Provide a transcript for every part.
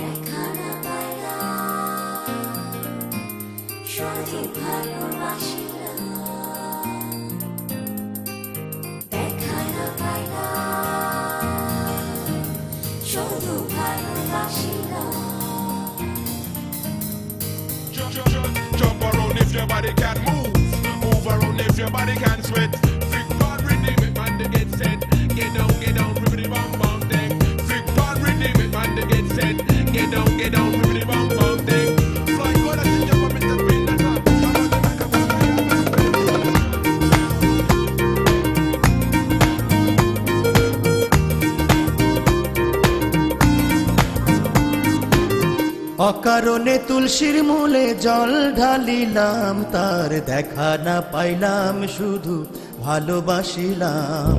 দেখা না পাইলাম শুধু ভালোবাসিলাম, দেখা না পাইলাম শুধু ভালোবাসিলাম। Jump around if your body can move, move around if your body can sweat. Flick part rhythm it man to get set. Get down, ribbity bam bam thing. Flick part rhythm it man to get set. Get down, ribbity bam bam thing. Fly good as you jump up in the brain that's hot. অকারণে তুলসীর মূলে জল ঢালিলাম, তার দেখা না পাইলাম শুধু ভালোবাসিলাম।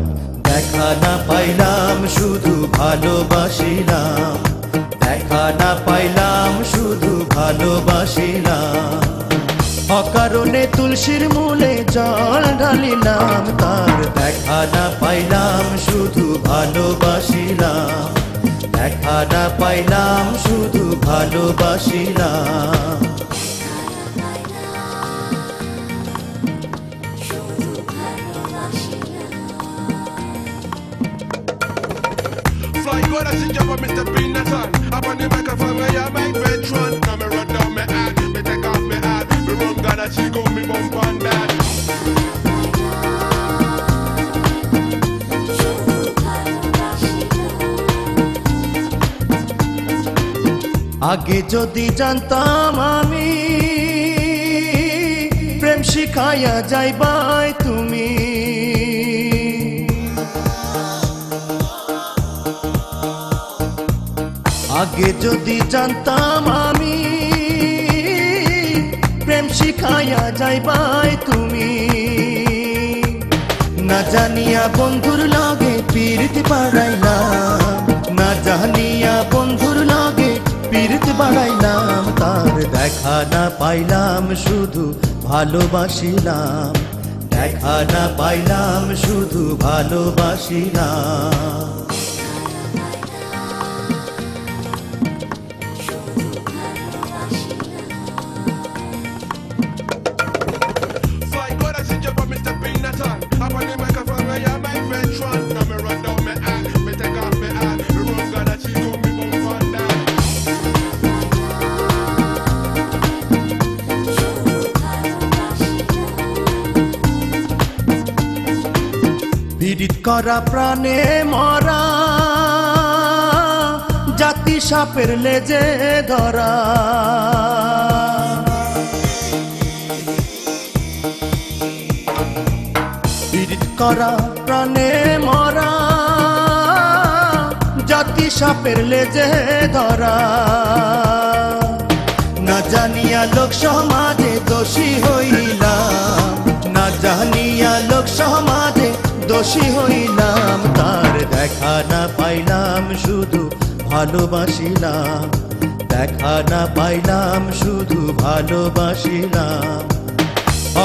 দেখা না পাইলাম শুধু ভালোবাসিলাম, দেখা না পাইলাম শুধু ভালোবাসিলাম। অকারণে তুলসীর মূলে জল ঢালিলাম, তার দেখা না পাইলাম শুধু ভালোবাসিলাম। দেখা না পাইলাম শুধু ভালোবাসিলাম। Fly good as you jump up Mr. Peanut. Up on the microphone where you make veteran. Now me run down me hat, me take off me hat. Me run Ghana, she go me bump on that. আগে যদি জানতাম আমি প্রেম শিখাইয়া যাইবাই তুমি, আগে যদি জানতাম আমি প্রেম শিখাইয়া যাইবাই তুমি। না জানিয়া বন্ধুর লগে পীড়িত বাড়াইলাম, না জানিয়া বন্ধুর লগে পীড়িত বাড়াইলাম। তার দেখা না পাইলাম শুধু ভালোবাসিলাম, দেখা না পাইলাম শুধু ভালোবাসিলাম। Fly good as you jump up Mr. Peanut. Up on the microphone where you make veteran. Now me run down me hat, me take off me hat. Me run Ghana, she go me bump on that. পীড়িত করা প্রাণে মরা, জাতি সাপের লেজে ধরা। পীড়িত করা প্রাণে মরা, জাতি সাপের লেজে ধরা। না জানিয়া লোক সমাজে দোষী হইলাম, না জানিয়া লোক সমাজে দোষী হইলাম। তার দেখা না পাইলাম শুধু ভালোবাসিলাম, দেখা না পাইলাম শুধু ভালোবাসিলাম।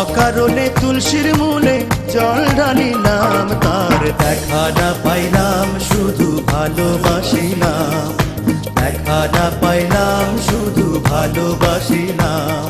অকারণে তুলসীর মূলে জল ঢালিলাম, তার দেখা না পাইলাম শুধু ভালোবাসিলাম, দেখা না পাইলাম শুধু ভালোবাসিলাম।